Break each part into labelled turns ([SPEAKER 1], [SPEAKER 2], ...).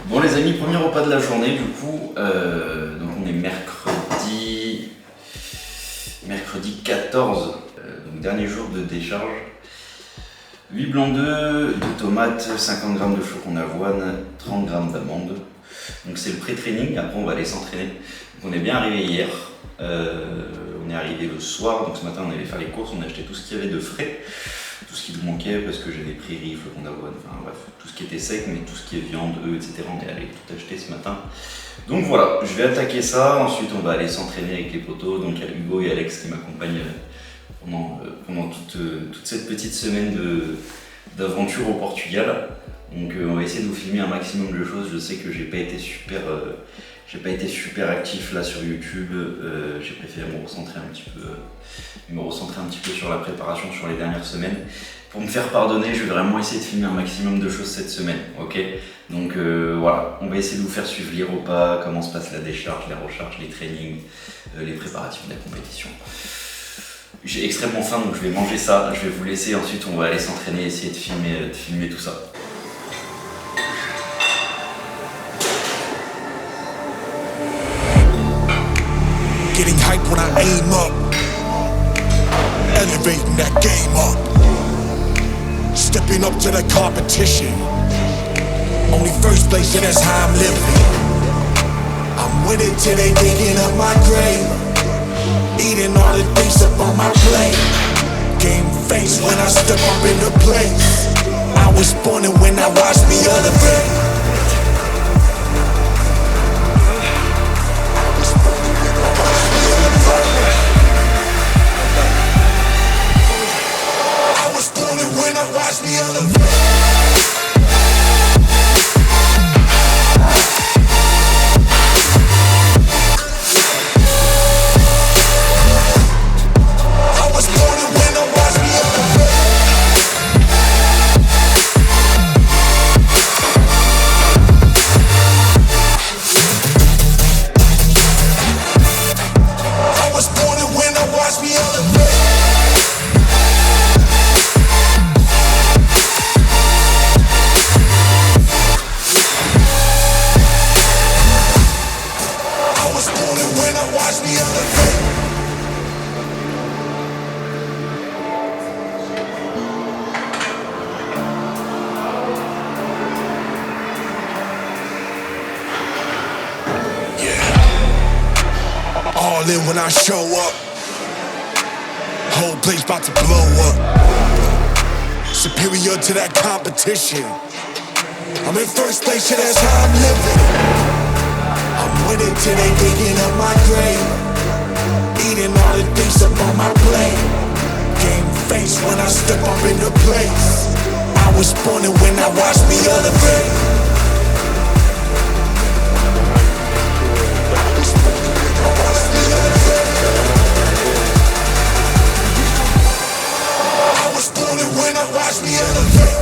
[SPEAKER 1] Bon les amis, premier repas de la journée du coup, donc on est mercredi 14, donc dernier jour de décharge. 8 blancs d'œufs, 2 tomates, 50 g de flocons d'avoine, 30 g d'amandes. Donc c'est le pré-training, après on va aller s'entraîner. Donc on est bien arrivé hier, on est arrivé le soir, donc ce matin on allait faire les courses, on a acheté tout ce qu'il y avait de frais, tout ce qui nous manquait parce que j'avais pris riz, flocons d'avoine, enfin bref, tout ce qui était sec, mais tout ce qui est viande, œufs, etc. on est allé tout acheter ce matin. Donc voilà, je vais attaquer ça, ensuite on va aller s'entraîner avec les potos, donc il y a Hugo et Alex qui m'accompagnent pendant toute cette petite semaine d'aventure au Portugal. Donc on va essayer de vous filmer un maximum de choses. Je sais que j'ai pas été super actif là sur YouTube. J'ai préféré me recentrer un petit peu sur la préparation sur les dernières semaines. Pour me faire pardonner, je vais vraiment essayer de filmer un maximum de choses cette semaine, ok? Donc voilà, on va essayer de vous faire suivre les repas, comment se passe la décharge, les recharges, les trainings, les préparatifs de la compétition. J'ai extrêmement faim, donc je vais manger ça, je vais vous laisser, ensuite on va aller s'entraîner, essayer de filmer tout ça.
[SPEAKER 2] Getting hype when I aim up, elevating that game up, stepping up to the competition. Only first place, and that's how I'm living. I'm winning till they digging up my grave, eating all the things up on my plate. Game face when I step up in the place. I was born and when I watched me elevate. Watch me elevate. All in when I show up, whole place about to blow up. Superior to that competition, I'm in first place, yeah, that's how I'm living. I'm winning till they digging up my grave, eating all the things up on my plate. Game face when I step up in the place. I was born and when I watched me elevate. When I watch me elevate.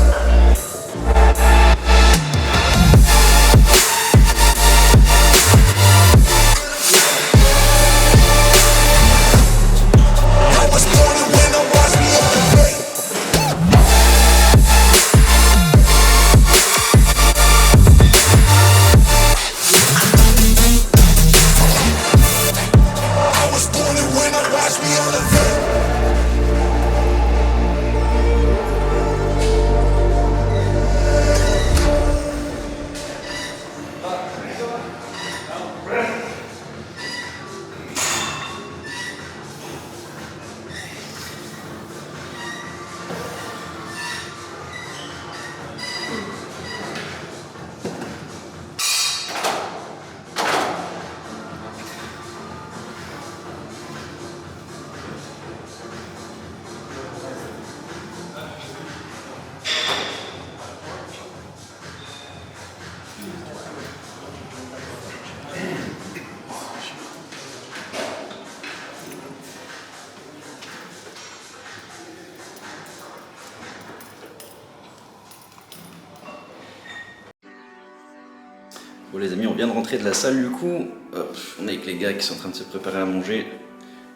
[SPEAKER 1] Bon les amis, on vient de rentrer de la salle du coup. Hop, on est avec les gars qui sont en train de se préparer à manger.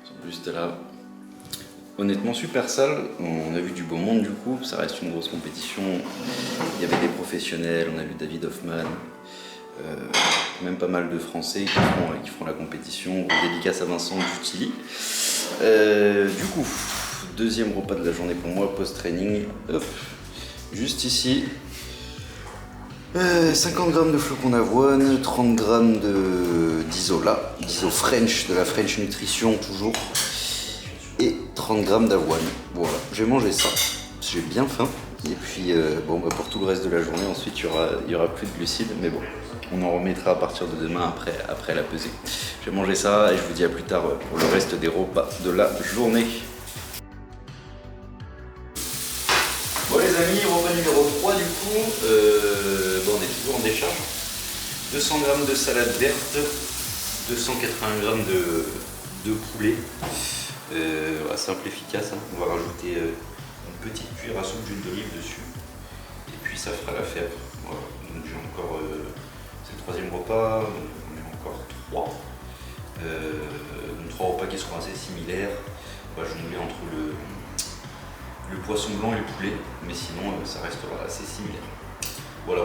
[SPEAKER 1] Ils sont juste là. Honnêtement super salle, on a vu du beau monde du coup, ça reste une grosse compétition. Il y avait des professionnels, on a vu David Hoffman, même pas mal de Français qui feront la compétition. Dédicace à Vincent Dutili. Du coup, deuxième repas de la journée pour moi, post-training. Hop, juste ici. 50 g de flocons d'avoine, 30 g d'Isola, d'Iso French, de la French Nutrition toujours, et 30 g d'avoine. Voilà, j'ai mangé ça, j'ai bien faim. Et puis pour tout le reste de la journée, ensuite il y aura plus de glucides, mais bon, on en remettra à partir de demain après la pesée. J'ai mangé ça et je vous dis à plus tard pour le reste des repas de la journée. Bon les amis, repas numéro 3 du coup, on est toujours en décharge. 200 g de salade verte, 280 g de poulet. Voilà, simple, efficace, hein. On va rajouter une petite cuillère à soupe d'huile d'olive dessus. Et puis ça fera l'affaire. Voilà. Donc j'ai encore, c'est le troisième repas, on est encore 3. Donc 3 repas qui seront assez similaires. On va jongler entre le poisson blanc et le poulet, mais sinon ça restera assez similaire. Voilà.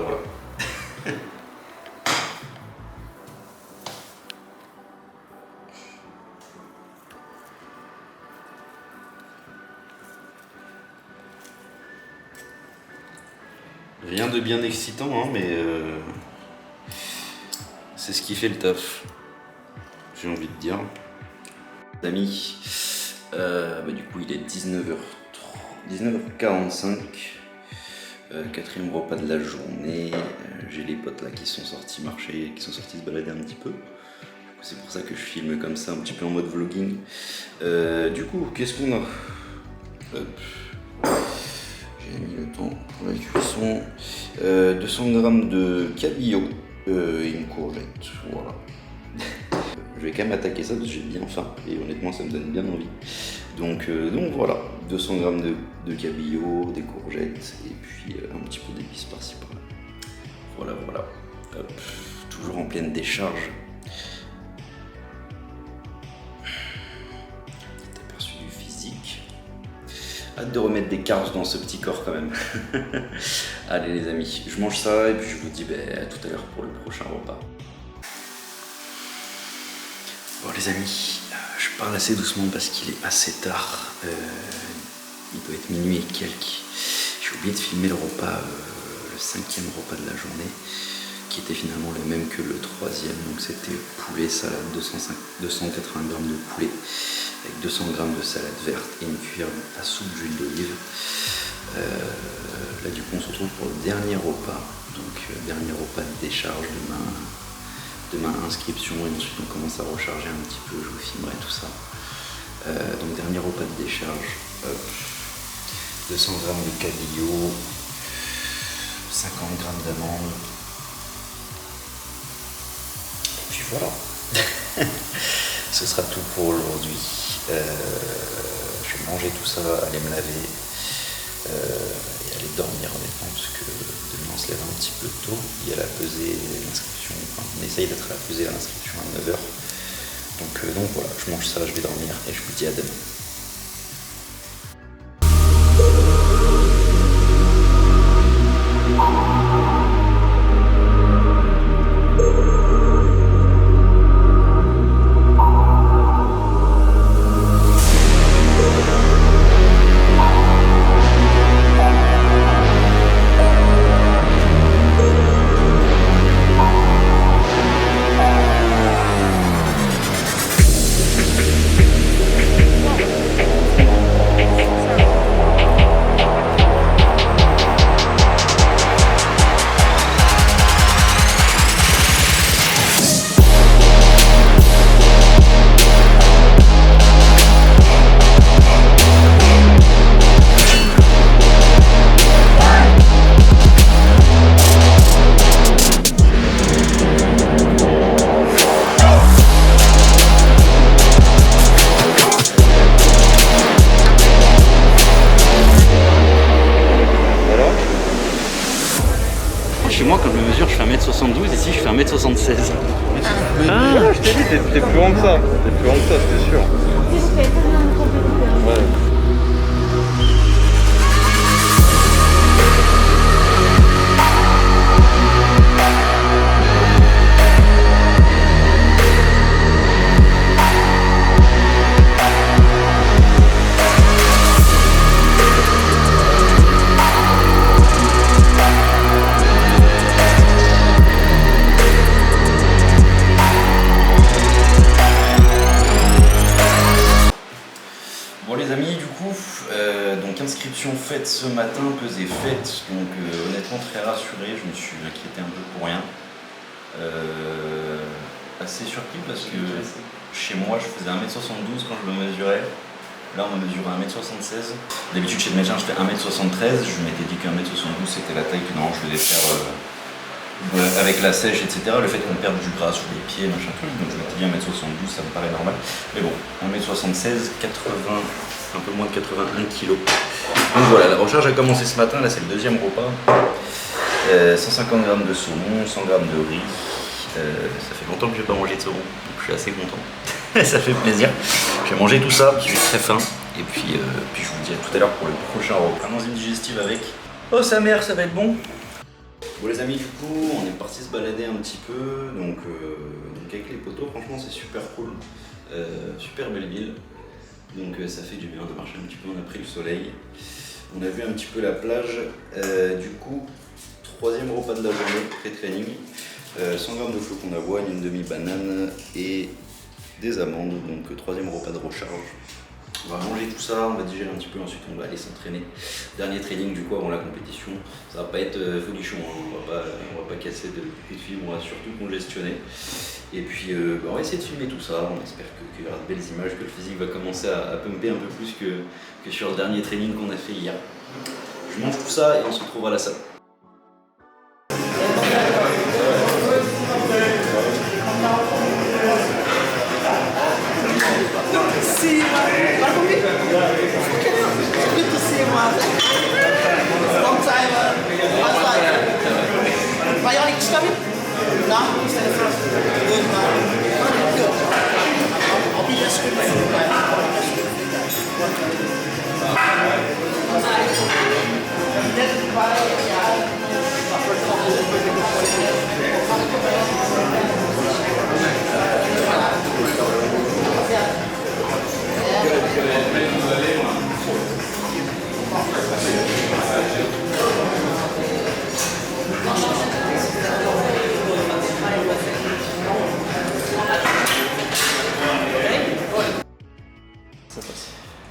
[SPEAKER 1] Rien de bien excitant, hein, mais c'est ce qui fait le taf, j'ai envie de dire. Amis, du coup il est 19h45, quatrième repas de la journée. J'ai les potes là qui sont sortis marcher, qui sont sortis se balader un petit peu. C'est pour ça que je filme comme ça, un petit peu en mode vlogging. Du coup, qu'est-ce qu'on a? J'ai mis le temps pour la cuisson. 200 g de cabillaud et une courgette. Voilà. Je vais quand même attaquer ça parce que j'ai bien faim et honnêtement ça me donne bien envie. Donc voilà, 200 g de cabillaud, des courgettes et puis un petit peu d'épices par-ci par-là. Voilà. Hop. Toujours en pleine décharge. Petit aperçu du physique. Hâte de remettre des carbs dans ce petit corps quand même. Allez les amis, je mange ça et puis je vous dis à tout à l'heure pour le prochain repas. Bon les amis, je parle assez doucement parce qu'il est assez tard. Il doit être minuit et quelques. J'ai oublié de filmer le repas, le 5e repas de la journée, qui était finalement le même que le 3e. Donc c'était poulet, salade, 280 g de poulet, avec 200 g de salade verte et une cuillère à soupe d'huile d'olive. Là du coup on se retrouve pour le dernier repas. Donc dernier repas de décharge demain inscription et ensuite on commence à recharger un petit peu, je vous filmerai tout ça. Donc dernier repas de décharge, 200 g de cabillaud, 50 g d'amandes, et puis voilà. Ce sera tout pour aujourd'hui. Je vais manger tout ça, aller me laver et aller dormir honnêtement parce que demain on se lève un petit peu tôt. Il y a la pesée, l'inscription, on essaye d'être à la pesée à l'inscription à 9h. Donc voilà, je mange ça, je vais dormir et je vous dis à demain. 1m72, ici je fais 1m76.
[SPEAKER 3] Ah, je t'ai dit, t'es plus grand que ça. T'es plus grand que ça, c'est sûr. Ouais.
[SPEAKER 1] Donc inscription faite ce matin, pesée faite, donc honnêtement très rassuré, je me suis inquiété un peu pour rien. Assez surpris parce que chez moi je faisais 1m72 quand je me mesurais, là on m'a mesuré 1m76. D'habitude chez le médecin je fais 1m73, je m'étais dit que 1m72 c'était la taille que non, je devais faire avec la sèche etc. Le fait qu'on perde du gras sur les pieds, machin truc, donc je m'étais dit 1m72 ça me paraît normal. Mais bon, 1m76, 80, un peu moins de 81 kg. Donc voilà, la recharge a commencé ce matin, là c'est le deuxième repas. 150 g de saumon, 100 g de riz. Ça fait longtemps que je n'ai pas mangé de saumon, donc je suis assez content. Ça fait plaisir. Je vais manger tout ça, je suis très faim. Et puis je vous dis à tout à l'heure pour le prochain repas. Un enzyme digestive avec. Oh sa mère, ça va être bon. Bon les amis, du coup, on est parti se balader un petit peu. Donc avec les poteaux, franchement c'est super cool. Super belle ville. Donc ça fait du bien de marcher un petit peu, on a pris le soleil. On a vu un petit peu la plage. Du coup, troisième repas de la journée, pré-training. 100 g de flocons d'avoine, une demi-banane et des amandes. Donc troisième repas de recharge. On va manger tout ça, on va digérer un petit peu, ensuite on va aller s'entraîner. Dernier training du coup avant la compétition. Ça va pas être folichon, hein. On va pas casser de fibres, on va surtout congestionner. Et puis on va essayer de filmer tout ça, on espère qu'il y aura de belles images, que le physique va commencer à pumper un peu plus que sur le dernier training qu'on a fait hier. Je mange tout ça et on se retrouve à la salle.
[SPEAKER 4] Bionic stomach? No? Instead of good, good. I'll be less good for you,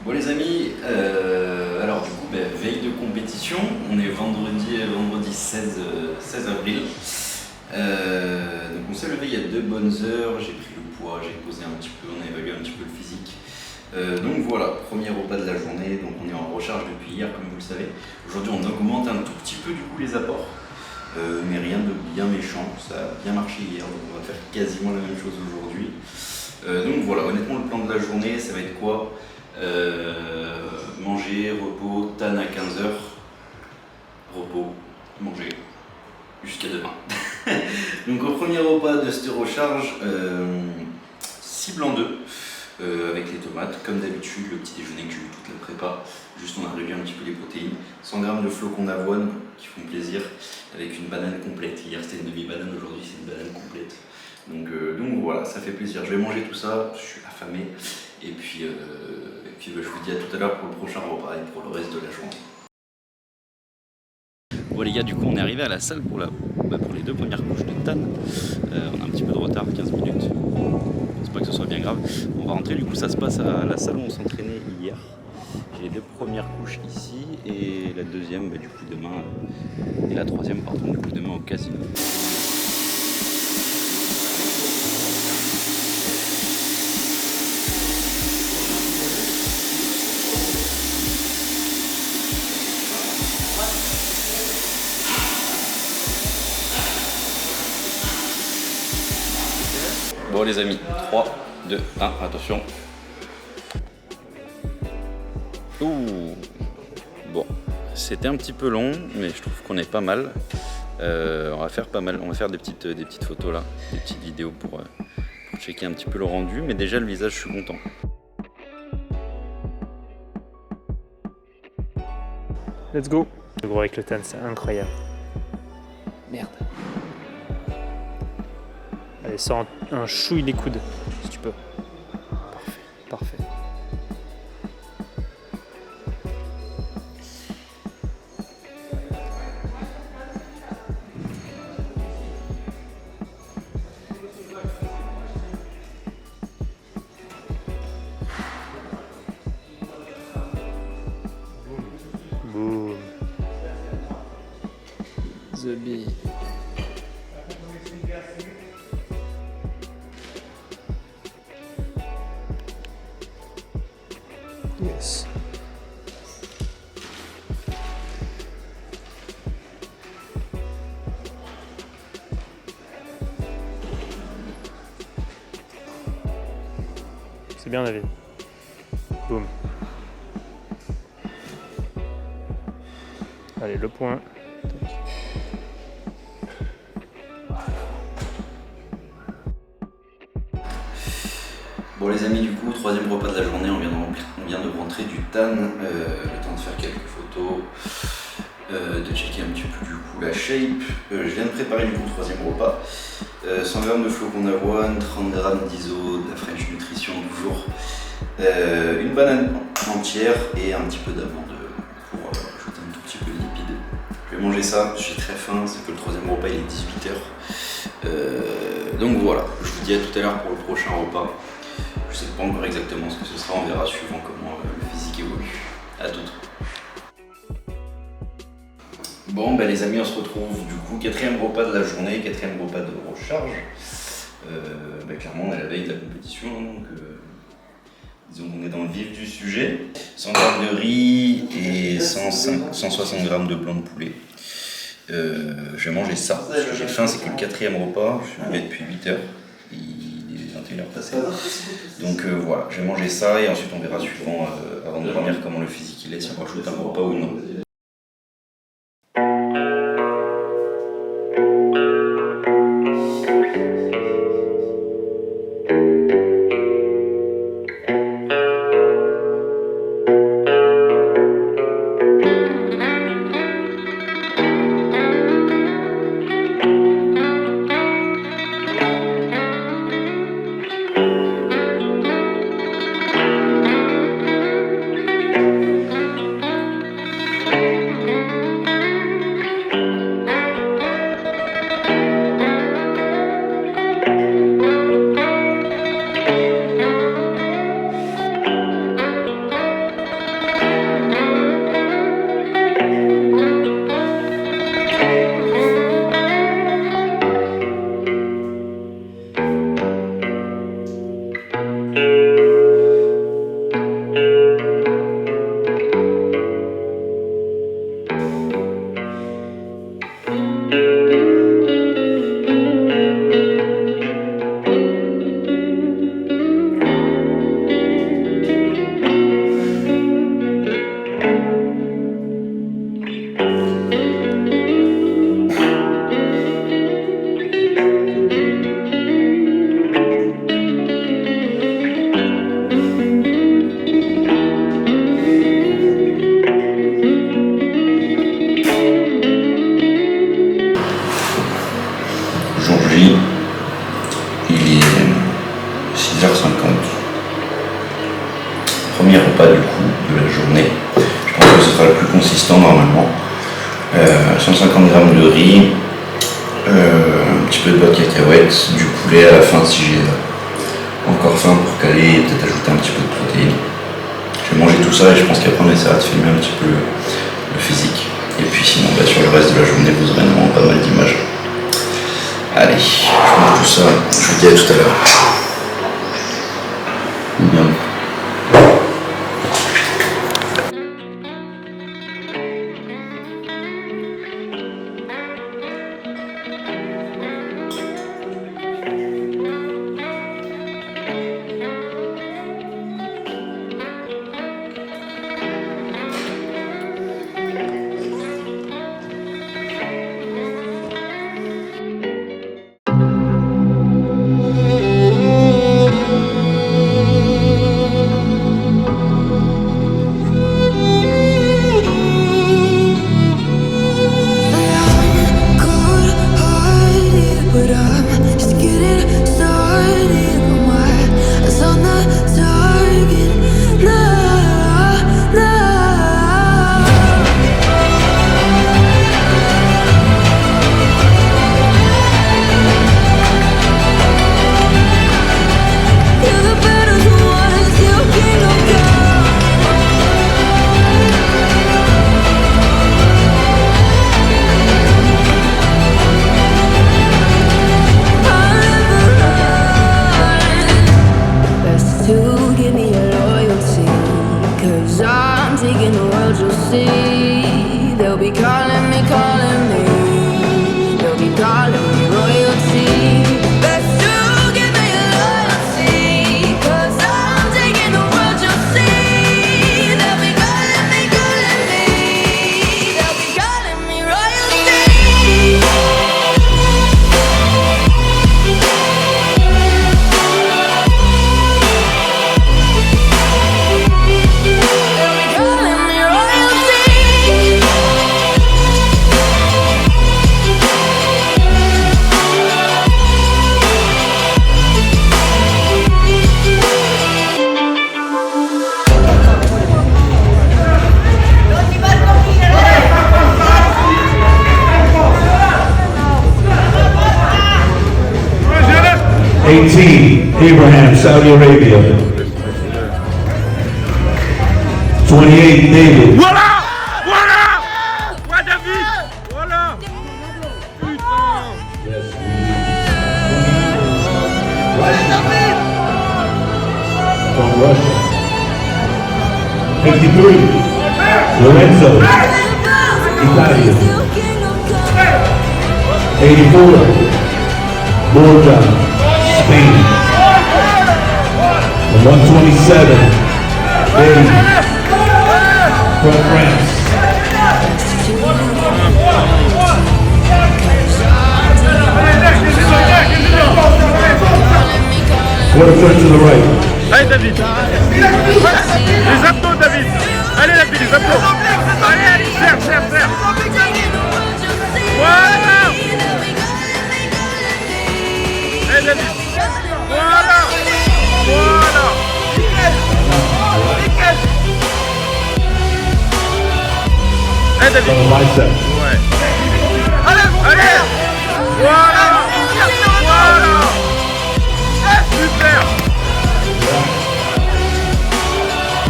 [SPEAKER 1] Bon les amis, alors du coup veille de compétition, on est vendredi 16 avril. Donc on s'est levé il y a 2 bonnes heures, j'ai pris le poids, j'ai posé un petit peu, on a évalué un petit peu le physique. Donc voilà, premier repas de la journée, donc on est en recharge depuis hier comme vous le savez. Aujourd'hui on augmente un tout petit peu du coup les apports, mais rien de bien méchant, ça a bien marché hier, donc on va faire quasiment la même chose aujourd'hui. Donc voilà, honnêtement le plan de la journée ça va être quoi? Manger, repos, TAN à 15h, repos, manger, jusqu'à demain. Donc au premier repas de cette recharge, 6 blancs d'œufs avec les tomates, comme d'habitude, le petit déjeuner que j'ai eu toute la prépa, juste on a réduit un petit peu les protéines, 100 g de flocons d'avoine qui font plaisir, avec une banane complète, hier c'était une demi-banane, aujourd'hui c'est une banane complète. Donc voilà, ça fait plaisir, je vais manger tout ça, je suis affamé, et puis je vous dis à tout à l'heure pour le prochain repas et pour le reste de la journée. Bon les gars, du coup on est arrivé à la salle pour les 2 premières couches de TAN. On a un petit peu de retard, 15 minutes, je pense pas que ce soit bien grave. On va rentrer, du coup ça se passe à la salle où on s'entraînait hier. J'ai les 2 premières couches ici et la deuxième du coup demain, et la troisième pardon du coup demain au casino. Bon les amis, 3, 2, 1, attention. Ouh. Bon, c'était un petit peu long, mais je trouve qu'on est pas mal. On va faire pas mal, on va faire des petites photos là, des petites vidéos pour checker un petit peu le rendu, mais déjà le visage je suis content.
[SPEAKER 5] Let's go. Le gros avec le tan, c'est incroyable. Merde. Allez, sors un chouille les coudes, si tu peux. Parfait, parfait. Boom. The bee. Yes. C'est bien David. Boum. Allez, le point. Tac.
[SPEAKER 1] Bon les amis, du coup, troisième repas de la journée, on vient de rentrer du tan, le temps de faire quelques photos, de checker un petit peu du coup la shape. Je viens de préparer du coup le troisième repas, 100 g de flocons d'avoine, 30 g d'iso, de la French Nutrition toujours, une banane entière et un petit peu d'amande pour ajouter un tout petit peu de lipides. Je vais manger ça, j'ai très faim, c'est que le troisième repas il est 18h. Donc voilà, je vous dis à tout à l'heure pour le prochain repas. Je sais pas encore exactement ce que ce sera, on verra suivant comment le physique évolue. À toutes. Bon ben les amis, on se retrouve du coup, quatrième repas de la journée, quatrième repas de recharge. Clairement on est à la veille de la compétition, donc disons qu'on est dans le vif du sujet. 100 g de riz et 160 g de blanc de poulet. Je vais manger ça, parce que j'ai faim, c'est que le quatrième repas, je suis levé depuis 8h. Il est 21h passé. Donc voilà, je vais manger ça et ensuite on verra suivant avant de dormir comment le physique il est, si on rajoute un repas ou non. Il est 6h50. Premier repas du coup de la journée. Je pense que ce sera le plus consistant normalement. 150 g de riz, un petit peu de beurre de cacahuètes, du poulet à la fin si j'ai encore faim pour caler et peut-être ajouter un petit peu de protéines. Je vais manger tout ça et je pense qu'après on essaiera de filmer un petit peu le physique. Et puis sinon sur le reste de la journée vous aurez vraiment pas mal d'images. Allez, je mange tout ça, je vous dis à tout à l'heure. Bien.
[SPEAKER 6] 18, Abraham, Saudi Arabia. 28, David.
[SPEAKER 3] Voilà. Ouais, David. Voilà. Putain.
[SPEAKER 6] From Russia. 53, Lorenzo, Italia. 84, Borja, Spain. And 127, Dave, from France. Quarter turn to the right.
[SPEAKER 3] Allez, David. Les abdos, David. Allez, David, les abdos. Allez, serre. Voilà. Allez, David. Voilà. Allez, David.
[SPEAKER 6] From the bicep.
[SPEAKER 3] Ouais. Allez. Voilà. Super.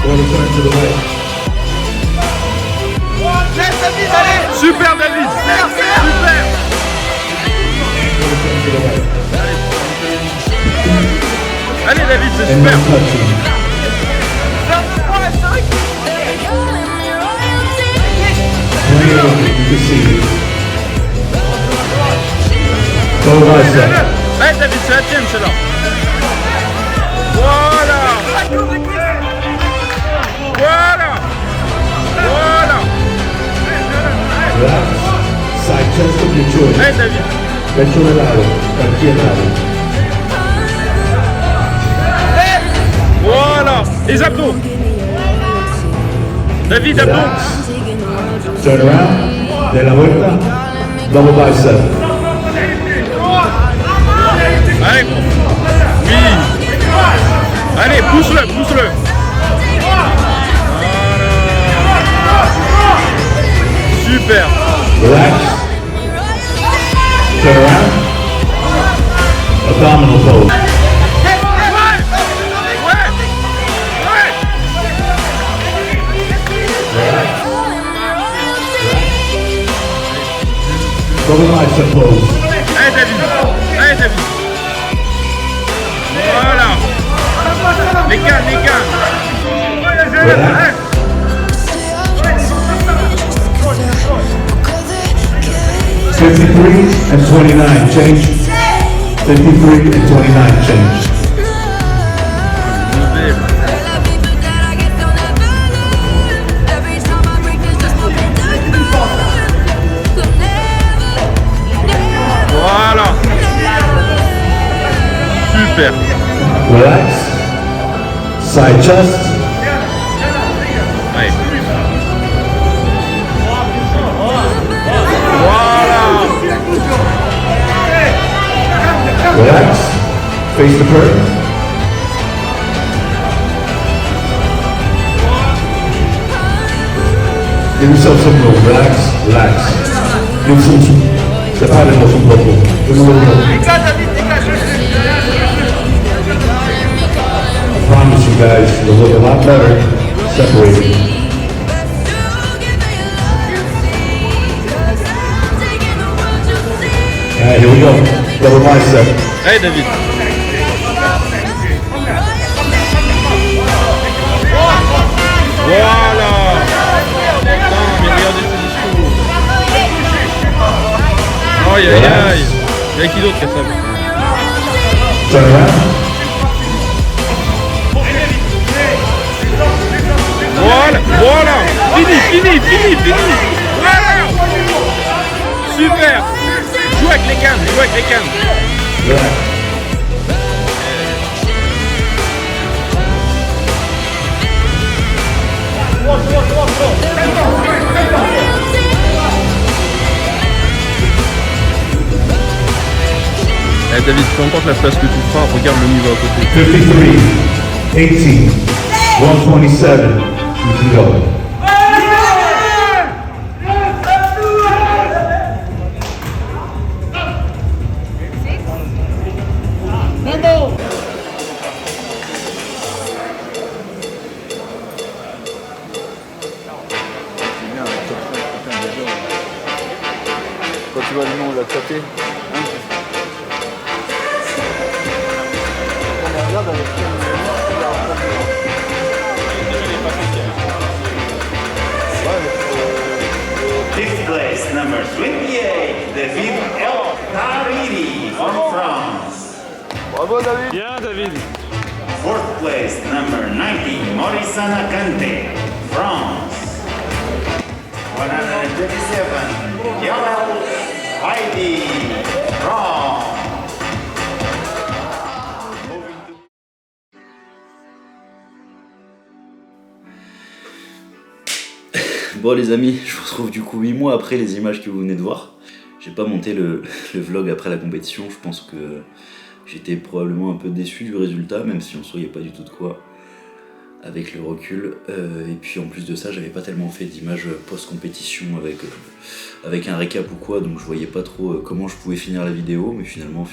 [SPEAKER 6] Quarter turn to the right.
[SPEAKER 3] Super, David. Super.
[SPEAKER 6] Quarter turn to the right.
[SPEAKER 3] Allez, David, c'est
[SPEAKER 6] And
[SPEAKER 3] super.
[SPEAKER 6] no touching. 28, you can see it. Double bicep.
[SPEAKER 3] Allez, David, c'est la tienne, celle-là. Voilà.
[SPEAKER 6] Relax. Side chest of your choice.
[SPEAKER 3] Allez, David.
[SPEAKER 6] Pecho de lado, cualquier lado.
[SPEAKER 3] Voilà. Les abdos. David, abdos.
[SPEAKER 6] Relax. Turn around. De la vuelta. Double bicep.
[SPEAKER 3] Allez. Oui. Allez, pousse-le. Voilà. Super.
[SPEAKER 6] Relax. Turn around. Abdominal pose. Double bicep pose.
[SPEAKER 3] Allez, David. Voilà. Les cannes.
[SPEAKER 6] Relax. 53 and 29, change. 53 and 29, change.
[SPEAKER 3] Voilà. Super.
[SPEAKER 6] Relax. Side chest.
[SPEAKER 3] Allez. Voilà.
[SPEAKER 6] Relax. Face the curtain. Give yourself some room. Relax. Give some. Sepárenlos un poco. Uno. I promise you guys, you'll look a lot better separated. Alright, here we go. Double bicep.
[SPEAKER 3] Allez, David. Voilà. Putain, mais regardez ce discours. Aïe. Il y a qui d'autre qui a ça?
[SPEAKER 6] Turn around.
[SPEAKER 3] Voilà. Fini. Voilà. Super. Joue avec les cannes.
[SPEAKER 6] Relax.
[SPEAKER 3] Eh David, peu importe la place que tu feras, regarde le niveau à côté.
[SPEAKER 6] 53, 18, 127. You can go.
[SPEAKER 7] Mende. 28, David El Tariri from France.
[SPEAKER 3] Bravo David.
[SPEAKER 5] Bien, David.
[SPEAKER 7] Fourth place, number 90, Maurice Nakante, France. 127, Yawel Heidi, France.
[SPEAKER 1] Bon les amis, je vous retrouve du coup 8 mois après les images que vous venez de voir. J'ai pas monté le vlog après la compétition, je pense que j'étais probablement un peu déçu du résultat, même si on ne voyait pas du tout de quoi avec le recul. Et puis en plus de ça, j'avais pas tellement fait d'images post-compétition avec un récap ou quoi, donc je voyais pas trop comment je pouvais finir la vidéo, mais finalement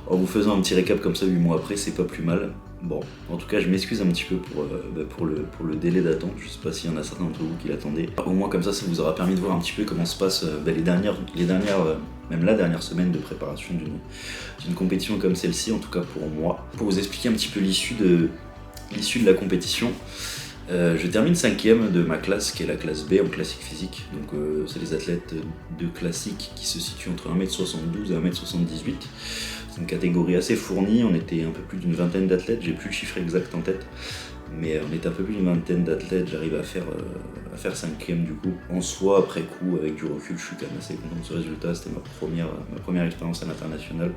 [SPEAKER 1] en vous faisant un petit récap comme ça 8 mois après, c'est pas plus mal. Bon, en tout cas, je m'excuse un petit peu pour le délai d'attente. Je sais pas s'il y en a certains d'entre vous qui l'attendaient. Au moins, comme ça vous aura permis de voir un petit peu comment se passe les dernières, même la dernière semaine de préparation d'une compétition comme celle-ci, en tout cas pour moi. Pour vous expliquer un petit peu l'issue de la compétition, je termine 5ème de ma classe, qui est la classe B en classique physique. Donc, c'est les athlètes de classique qui se situent entre 1m72 et 1m78. C'est une catégorie assez fournie, on était un peu plus d'une vingtaine d'athlètes, j'ai plus le chiffre exact en tête, mais on était un peu plus d'une vingtaine d'athlètes, j'arrive à faire 5ème du coup. En soi, après coup, avec du recul, je suis quand même assez content de ce résultat, c'était ma première expérience à l'international.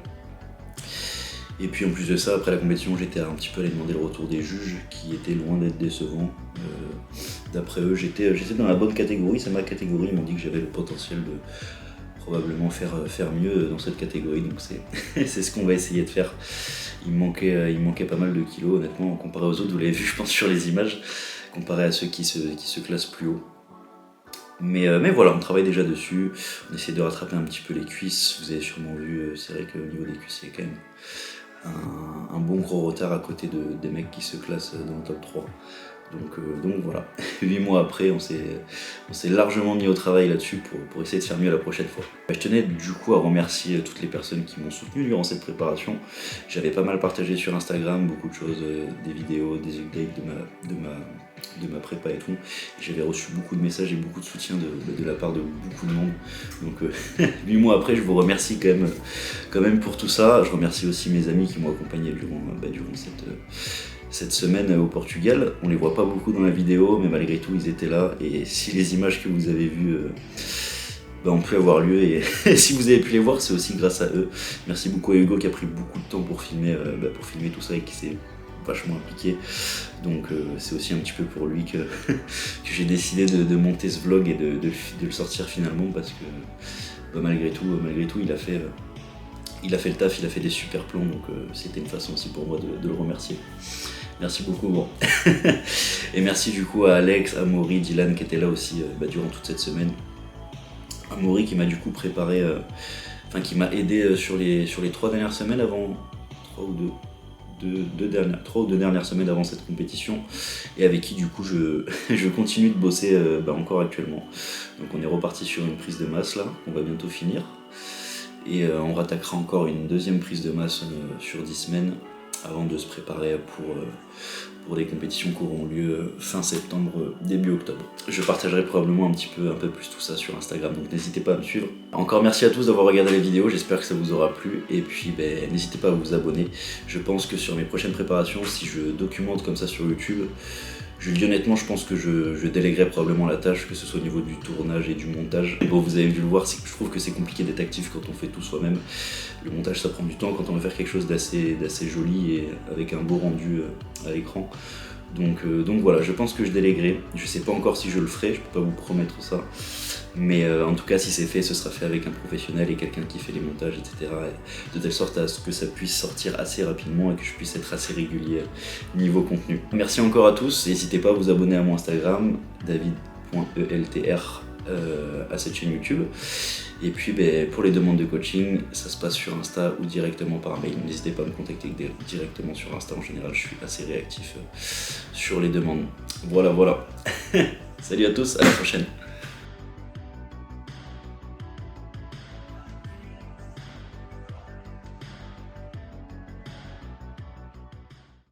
[SPEAKER 1] Et puis en plus de ça, après la compétition, j'étais un petit peu allé demander le retour des juges, qui étaient loin d'être décevants. D'après eux, j'étais dans la bonne catégorie, c'est ma catégorie, ils m'ont dit que j'avais le potentiel de probablement faire mieux dans cette catégorie, donc c'est ce qu'on va essayer de faire. Il me manquait pas mal de kilos honnêtement, comparé aux autres, vous l'avez vu je pense sur les images, comparé à ceux qui se classent plus haut. Mais voilà, on travaille déjà dessus, on essaie de rattraper un petit peu les cuisses, vous avez sûrement vu, c'est vrai qu'au niveau des cuisses, il y a quand même un bon gros retard à côté des mecs qui se classent dans le top 3. Donc voilà, 8 mois après, on s'est largement mis au travail là-dessus pour essayer de faire mieux la prochaine fois. Je tenais du coup à remercier toutes les personnes qui m'ont soutenu durant cette préparation. J'avais pas mal partagé sur Instagram beaucoup de choses, des vidéos, des updates de ma prépa et tout. J'avais reçu beaucoup de messages et beaucoup de soutien de la part de beaucoup de monde. Donc 8 mois après, je vous remercie quand même pour tout ça. Je remercie aussi mes amis qui m'ont accompagné durant cette semaine au Portugal. On les voit pas beaucoup dans la vidéo, mais malgré tout ils étaient là, et si les images que vous avez vues ont pu avoir lieu, et si vous avez pu les voir, c'est aussi grâce à eux. Merci beaucoup à Hugo qui a pris beaucoup de temps pour filmer tout ça et qui s'est vachement impliqué. Donc c'est aussi un petit peu pour lui que j'ai décidé de monter ce vlog et de le sortir finalement, parce que malgré tout il a fait le taf, il a fait des super plans, donc c'était une façon aussi pour moi de le remercier. Merci beaucoup. Bon. Et merci du coup à Alex, à Maury, Dylan qui étaient là aussi durant toute cette semaine. À Maury qui m'a du coup préparé, qui m'a aidé sur les 3 dernières semaines avant, 3 ou 2 dernières semaines avant cette compétition, et avec qui du coup je continue de bosser encore actuellement. Donc on est reparti sur une prise de masse là, on va bientôt finir. Et on rattaquera encore une deuxième prise de masse sur 10 semaines avant de se préparer pour des compétitions qui auront lieu fin septembre, début octobre. Je partagerai probablement un peu plus tout ça sur Instagram, donc n'hésitez pas à me suivre. Encore merci à tous d'avoir regardé la vidéo, j'espère que ça vous aura plu, et puis n'hésitez pas à vous abonner. Je pense que sur mes prochaines préparations, si je documente comme ça sur YouTube, je le dis honnêtement, je pense que je délèguerai probablement la tâche, que ce soit au niveau du tournage et du montage. Et bon, vous avez dû le voir, je trouve que c'est compliqué d'être actif quand on fait tout soi-même. Le montage, ça prend du temps quand on veut faire quelque chose d'assez joli et avec un beau rendu à l'écran. Donc voilà, je pense que je délèguerai. Je sais pas encore si je le ferai, je peux pas vous promettre ça. Mais en tout cas, si c'est fait, ce sera fait avec un professionnel et quelqu'un qui fait les montages, etc. Et de telle sorte à ce que ça puisse sortir assez rapidement et que je puisse être assez régulier niveau contenu. Merci encore à tous, n'hésitez pas à vous abonner à mon Instagram, david.eltr, à cette chaîne YouTube. Et puis pour les demandes de coaching, ça se passe sur Insta ou directement par mail. N'hésitez pas à me contacter directement sur Insta, en général je suis assez réactif sur les demandes. Voilà. Salut à tous, à la prochaine.